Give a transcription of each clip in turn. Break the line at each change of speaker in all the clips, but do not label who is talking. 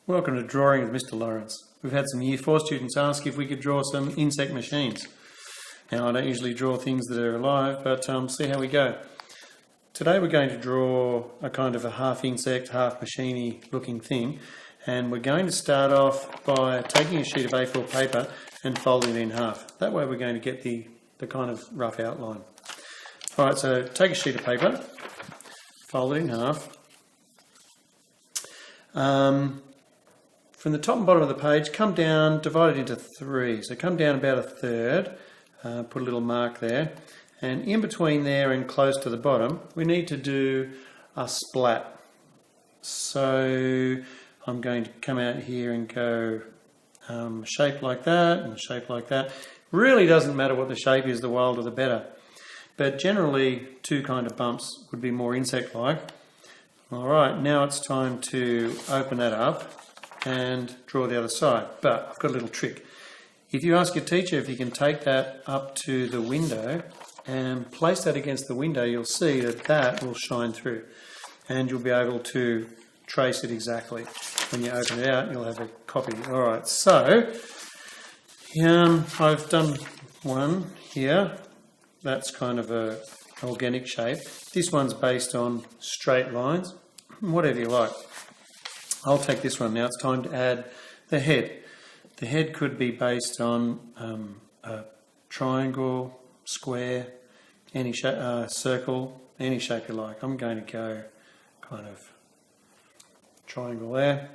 Welcome to Drawing with Mr. Lawrence. We've had some Year 4 students ask if we could draw some insect machines. Now, I don't usually draw things that are alive, but see how we go. Today we're going to draw a kind of a half insect, half machine-y looking thing, and we're going to start off by taking a sheet of A4 paper and folding it in half. That way we're going to get the kind of rough outline. Alright, so take a sheet of paper, fold it in half. From the top and bottom of the page, come down, divide it into 3. So come down about a third, put a little mark there, and in between there and close to the bottom, we need to do a splat. So I'm going to come out here and go shape like that and shape like that. Really doesn't matter what the shape is, the wilder the better. But generally, 2 kind of bumps would be more insect-like. Alright, now it's time to open that up and draw the other side. But I've got a little trick. If you ask your teacher if you can take that up to the window and place that against the window, you'll see that that will shine through and you'll be able to trace it exactly. When you open it out, you'll have a copy. Alright, so I've done one here. That's kind of an organic shape. This one's based on straight lines, whatever you like. I'll take this one now. It's time to add the head. The head could be based on a triangle, square, any shape, circle, any shape you like. I'm going to go kind of triangle there.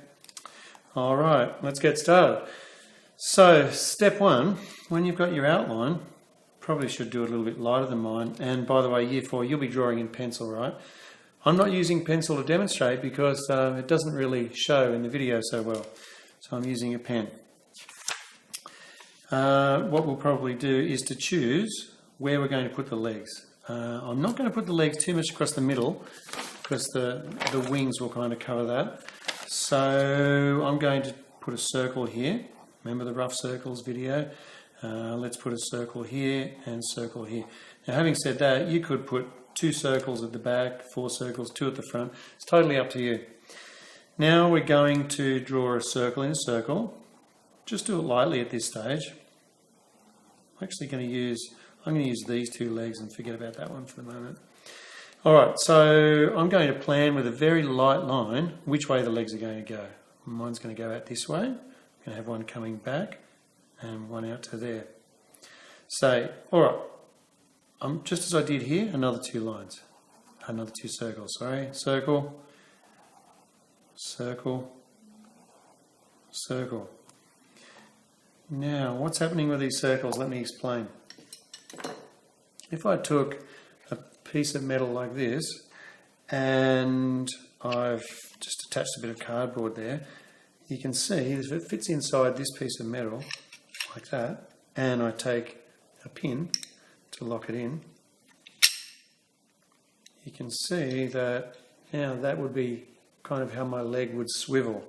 All right, let's get started. So step 1, when you've got your outline, probably should do it a little bit lighter than mine. And by the way, Year 4, you'll be drawing in pencil, right? I'm not using pencil to demonstrate because it doesn't really show in the video so well. So I'm using a pen. What we'll probably do is to choose where we're going to put the legs. I'm not going to put the legs too much across the middle because the wings will kind of cover that. So I'm going to put a circle here. Remember the rough circles video? Let's put a circle here and circle here. Now, having said that, you could put 2 circles at the back, 4 circles, 2 at the front. It's totally up to you. Now we're going to draw a circle in a circle. Just do it lightly at this stage. I'm going to use these 2 legs and forget about that one for the moment. Alright, so I'm going to plan with a very light line which way the legs are going to go. Mine's going to go out this way. I'm going to have one coming back and one out to there. So, alright, just as I did here, another 2 lines. Another 2 circles, sorry. Circle, circle, circle. Now, what's happening with these circles? Let me explain. If I took a piece of metal like this and I've just attached a bit of cardboard there, you can see if it fits inside this piece of metal like that, and I take a pin to lock it in, you can see that now that would be kind of how my leg would swivel.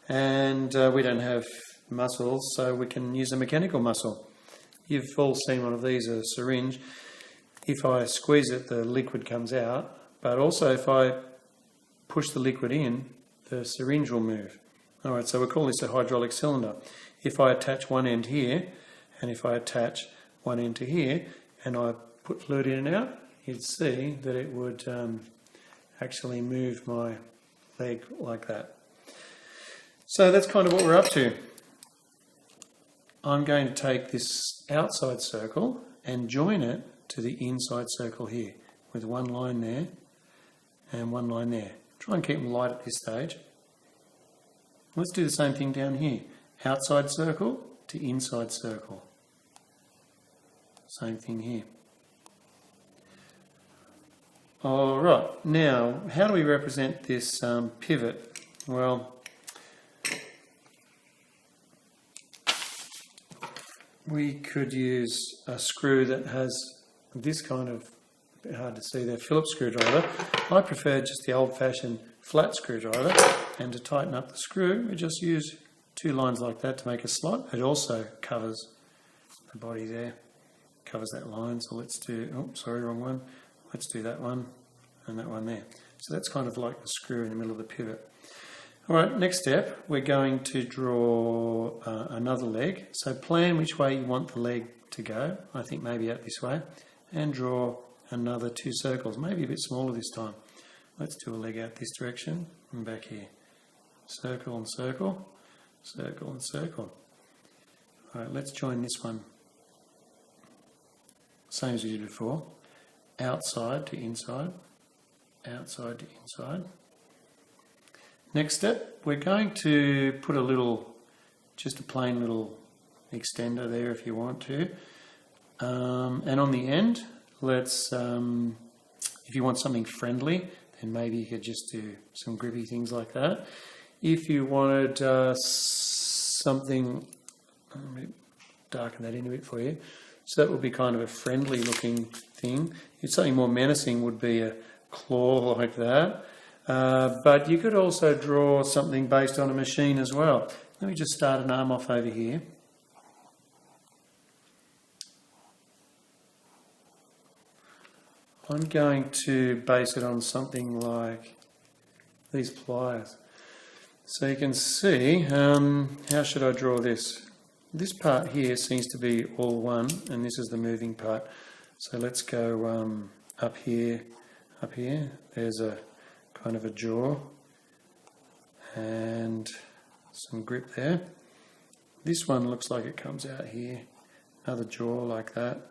And we don't have muscles, so we can use a mechanical muscle. You've all seen one of these, a syringe. If I squeeze it, the liquid comes out, but also if I push the liquid in, the syringe will move. Alright, so we'll call this a hydraulic cylinder. If I attach one end here, and if I attach one end to here, and I put fluid in and out, you'd see that it would actually move my leg like that. So that's kind of what we're up to. I'm going to take this outside circle and join it to the inside circle here with one line there and one line there. Try and keep them light at this stage. Let's do the same thing down here. Outside circle to inside circle. Same thing here. Alright, now how do we represent this pivot? Well, we could use a screw that has this kind of, a bit hard to see there, Phillips screwdriver. I prefer just the old-fashioned flat screwdriver, and to tighten up the screw we just use 2 lines like that to make a slot. It also covers the body there, covers that line. So let's do, oh sorry, wrong one. Let's do that one and that one there. So that's kind of like the screw in the middle of the pivot. All right, next step, we're going to draw another leg. So plan which way you want the leg to go. I think maybe out this way. And draw another 2 circles, maybe a bit smaller this time. Let's do a leg out this direction and back here. Circle and circle, circle and circle. All right, let's join this one. Same as we did before. Outside to inside, outside to inside. Next step, we're going to put a little, just a plain little extender there if you want to. And on the end, let's, if you want something friendly, then maybe you could just do some grippy things like that. If you wanted something, let me darken that in a bit for you. So that would be kind of a friendly looking thing. If something more menacing would be a claw like that. But you could also draw something based on a machine as well. Let me just start an arm off over here. I'm going to base it on something like these pliers. So you can see, how should I draw this? This part here seems to be all one, and this is the moving part. So let's go up here. There's a kind of a jaw and some grip there. This one looks like it comes out here. Another jaw like that,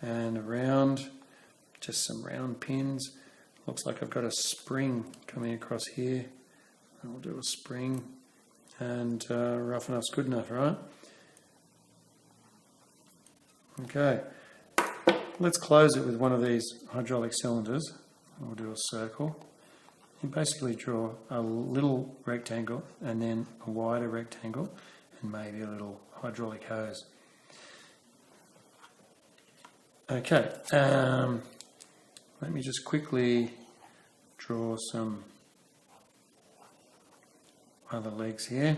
and around, just some round pins. Looks like I've got a spring coming across here. I'll do a spring, and rough enough's good enough, right? Okay, let's close it with one of these hydraulic cylinders. We'll do a circle. You basically draw a little rectangle and then a wider rectangle and maybe a little hydraulic hose. Okay, let me just quickly draw some other legs here,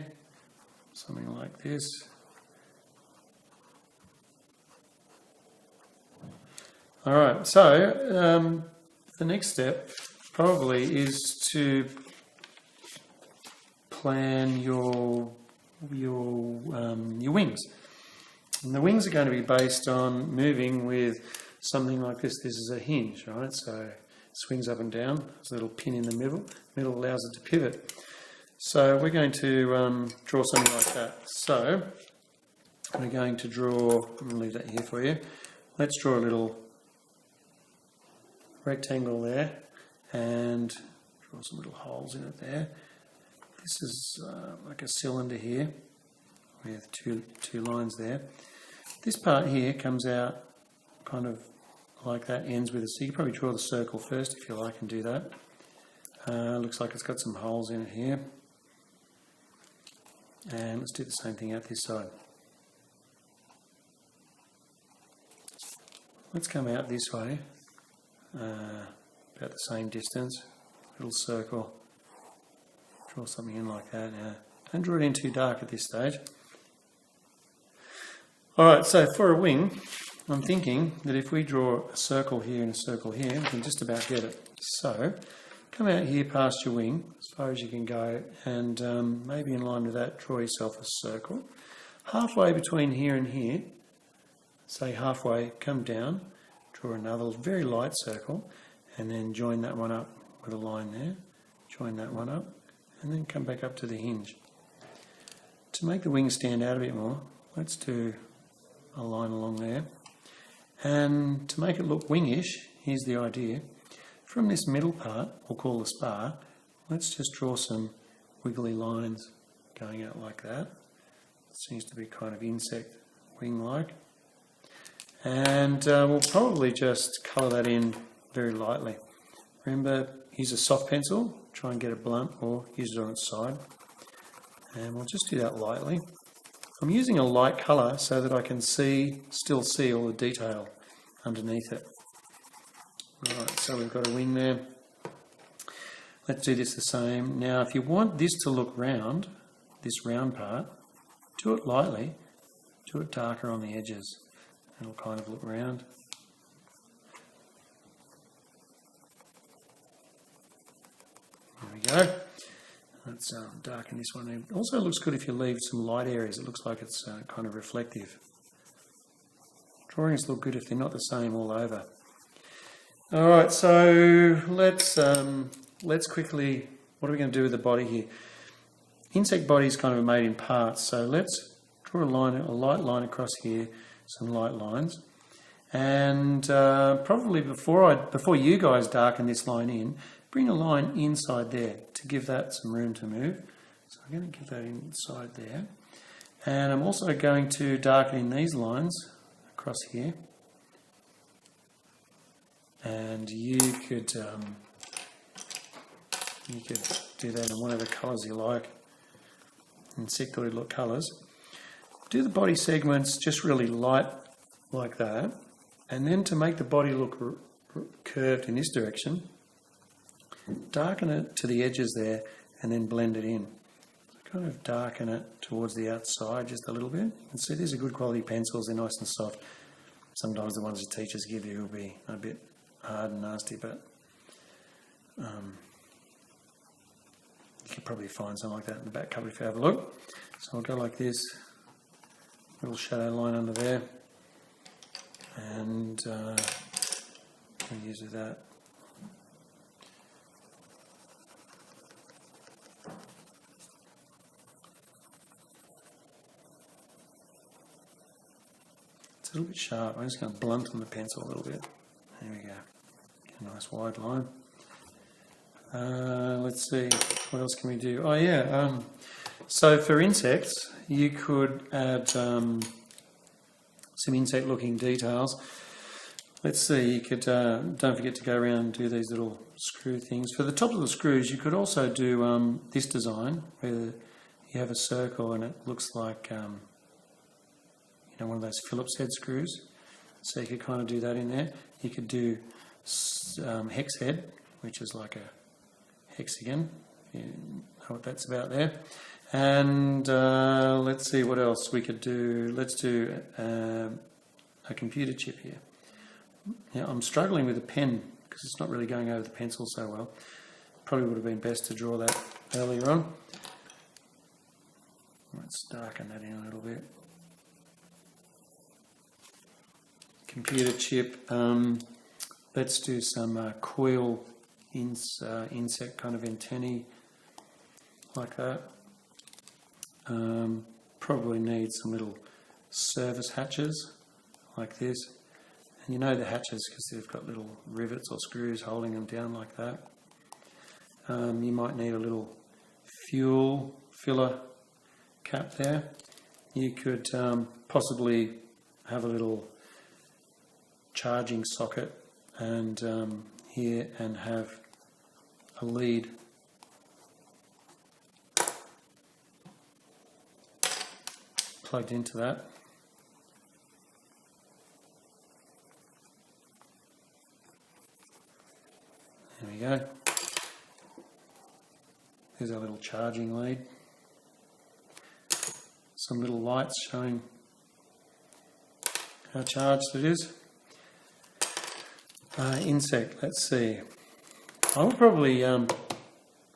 something like this. All right, so the next step probably is to plan your wings. And the wings are going to be based on moving with something like this. This is a hinge, right? So it swings up and down. There's a little pin in the middle. Middle allows it to pivot. So we're going to draw something like that. So we're going to draw, I'm going to leave that here for you. Let's draw a little rectangle there and draw some little holes in it there. This is like a cylinder here with two lines there. This part here comes out kind of like that, ends with a C. You can probably draw the circle first if you like and do that. Looks like it's got some holes in it here. And let's do the same thing out this side. Let's come out this way, about the same distance, little circle, draw something in like that. Now, don't draw it in too dark at this stage. Alright, so for a wing, I'm thinking that if we draw a circle here and a circle here, we can just about get it. So, come out here past your wing, as far as you can go, and maybe in line with that, draw yourself a circle. Halfway between here and here, say halfway, come down, draw another very light circle, and then join that one up with a line there, join that one up, and then come back up to the hinge. To make the wing stand out a bit more, let's do a line along there. And to make it look wingish, here's the idea. From this middle part, we'll call the spar, let's just draw some wiggly lines going out like that. It seems to be kind of insect wing-like. And we'll probably just colour that in very lightly. Remember, use a soft pencil, try and get it blunt, or use it on its side. And we'll just do that lightly. I'm using a light colour so that I can still see all the detail underneath it. Right, so we've got a wing there. Let's do this the same. Now, if you want this to look round, this round part, do it lightly, do it darker on the edges. It'll kind of look round. There we go. Let's darken this one. It also looks good if you leave some light areas. It looks like it's kind of reflective. Drawings look good if they're not the same all over. All right, so let's quickly, what are we going to do with the body here? Insect bodies kind of made in parts, so let's draw a light line across here, some light lines. And probably before you guys darken this line in, bring a line inside there to give that some room to move. So I'm going to give that inside there. And I'm also going to darken in these lines across here. And you could do that in whatever colours you like, insectoid look colours. Do the body segments just really light like that, and then to make the body look curved in this direction, darken it to the edges there and then blend it in. So kind of darken it towards the outside just a little bit. You can see these are good quality pencils, they're nice and soft. Sometimes the ones the teachers give you will be a bit hard and nasty, but you could probably find something like that in the back cover if you have a look. So I'll go like this, little shadow line under there, and I'll use that. It's a little bit sharp. I'm just going to blunt on the pencil a little bit. There we go. Get a nice wide line. Let's see, what else can we do? Oh yeah, so for insects, you could add some insect looking details. Let's see, you could, don't forget to go around and do these little screw things. For the top of the screws, you could also do this design, where you have a circle and it looks like you know, one of those Phillips head screws. So you could kind of do that in there. You could do hex head, which is like a hexagon. You know what that's about there. And let's see what else we could do. Let's do a computer chip here. Now I'm struggling with a pen because it's not really going over the pencil so well. Probably would have been best to draw that earlier on. Let's darken that in a little bit. Computer chip. Let's do some coil insect kind of antennae like that. Probably need some little service hatches like this. And you know the hatches because they've got little rivets or screws holding them down like that. You might need a little fuel filler cap there. You could possibly have a little charging socket and here, and have a lead plugged into that. There we go. There's our little charging lead. Some little lights showing how charged it is. Insect, let's see. I would probably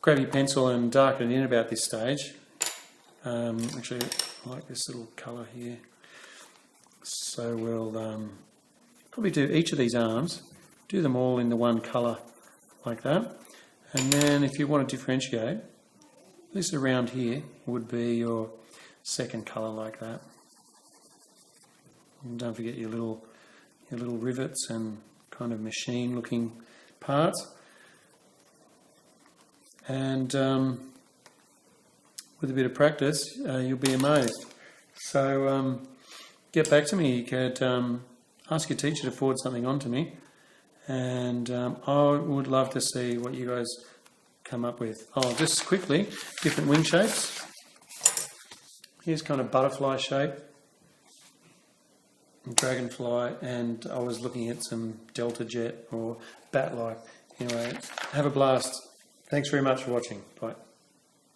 grab your pencil and darken it in about this stage. Actually, I like this little colour here. So we'll probably do each of these arms, do them all in the one colour like that. And then if you want to differentiate, this around here would be your second colour like that. And don't forget your little rivets and kind of machine looking parts. And with a bit of practice, you'll be amazed. So get back to me. You could ask your teacher to forward something on to me, and I would love to see what you guys come up with. Oh, just quickly, different wing shapes. Here's kind of butterfly shape, dragonfly, and I was looking at some delta jet or bat-like. Anyway, have a blast. Thanks very much for watching. Bye.